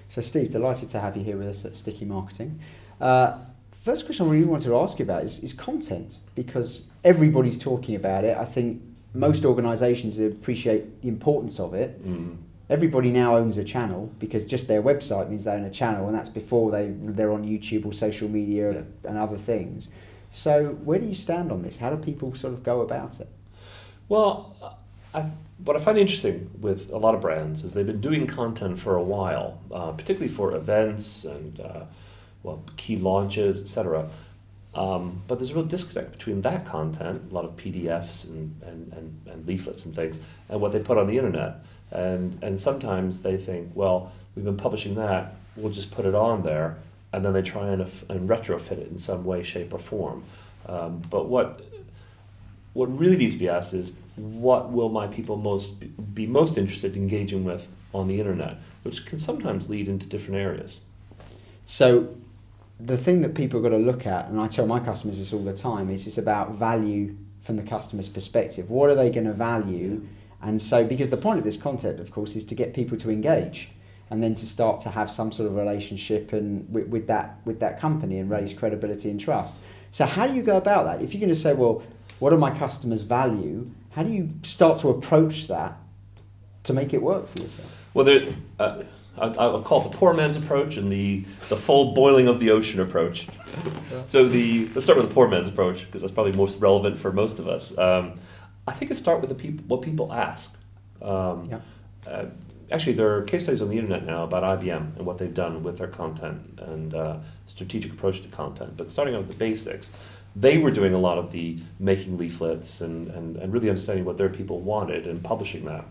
So Steve, delighted to have you here with us at Sticky Marketing. First question I really wanted to ask you about is content, because everybody's talking about it. I think most organisations appreciate the importance of it. Everybody now owns a channel, because just their website means they own a channel, and that's before they're on YouTube or social media and other things. So where do you stand on this? How do people sort of go about it? Well, what I find interesting with a lot of brands is they've been doing content for a while, particularly for events and key launches, etc. But there's a real disconnect between that content, a lot of PDFs and leaflets and things, and what they put on the internet. And sometimes they think, well, we've been publishing that, we'll just put it on there, and then they try and retrofit it in some way, shape, or form. But what really needs to be asked is, what will my people be most interested in engaging with on the internet, which can sometimes lead into different areas. So the thing that people have got to look at, and I tell my customers this all the time, is it's about value from the customer's perspective. What are they going to value? And so, because the point of this content, of course, is to get people to engage and then to start to have some sort of relationship and with that company and raise credibility and trust. So how do you go about that? If you're going to say, well, what do my customers value? How do you start to approach that to make it work for yourself? Well, I'll call it the poor man's approach and the full boiling of the ocean approach. So let's start with the poor man's approach, because that's probably most relevant for most of us. I think it start with what people ask. Actually, there are case studies on the internet now about IBM and what they've done with their content and strategic approach to content. But starting out with the basics, they were doing a lot of the making leaflets and really understanding what their people wanted and publishing that.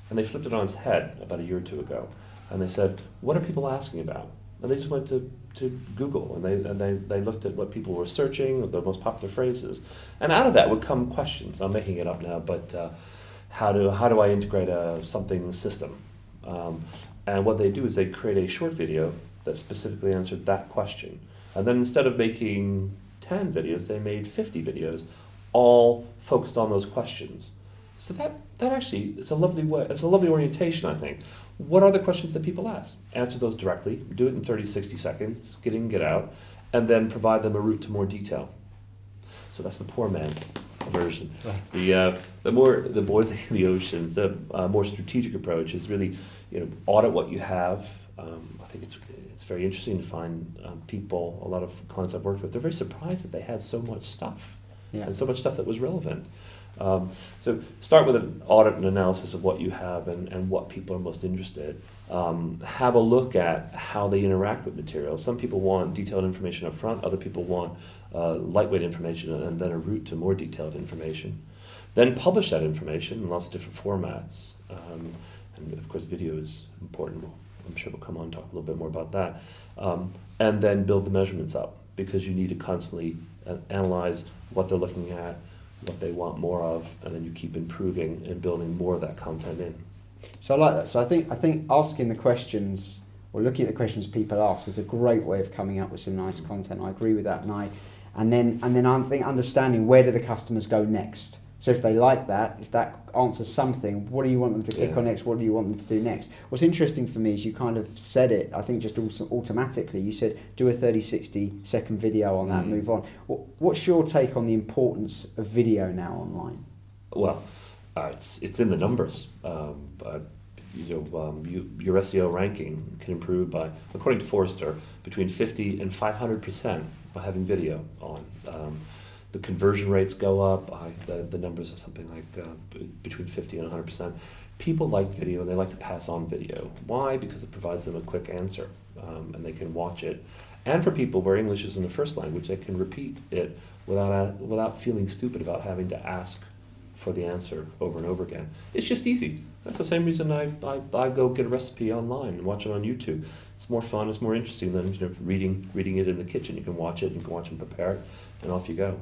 And they flipped it on its head about a year or two ago. And they said, what are people asking about? And they just went to Google and they looked at what people were searching, the most popular phrases. And out of that would come questions. I'm making it up now, but how do I integrate something system? And what they do is they create a short video that specifically answered that question. And then instead of making 10 videos, they made 50 videos, all focused on those questions. So that actually, it's a lovely way, it's a lovely orientation, I think. What are the questions that people ask? Answer those directly, do it in 30, 60 seconds, get in, get out, and then provide them a route to more detail. So that's the poor man version. Right. The boiling the oceans, the more strategic approach is really, audit what you have. I think it's very interesting to find people, a lot of clients I've worked with, they're very surprised that they had so much stuff and so much stuff that was relevant. So start with an audit and analysis of what you have and what people are most interested. Have a look at how they interact with materials. Some people want detailed information up front, other people want lightweight information and then a route to more detailed information. Then publish that information in lots of different formats. And of course video is important. I'm sure we'll come on and talk a little bit more about that. And then build the measurements up, because you need to constantly analyze what they're looking at, what they want more of, and then you keep improving and building more of that content in. So I like that. So I think asking the questions or looking at the questions people ask is a great way of coming up with some nice content. I agree with that, and then I think understanding where do the customers go next. So if they like that, if that answers something, what do you want them to click on next? What do you want them to do next? What's interesting for me is you kind of said it, I think just also automatically, you said do a 30, 60 second video on that and move on. What's your take on the importance of video now online? Well, it's in the numbers. Your SEO ranking can improve by, according to Forrester, between 50 and 500% by having video on. The conversion rates go up. The numbers are something like between 50 and 100%. People like video and they like to pass on video. Why? Because it provides them a quick answer and they can watch it. And for people where English isn't a first language, they can repeat it without feeling stupid about having to ask for the answer over and over again. It's just easy. That's the same reason I go get a recipe online and watch it on YouTube. It's more fun, it's more interesting than reading it in the kitchen. You can watch it, you can watch them prepare it, and off you go.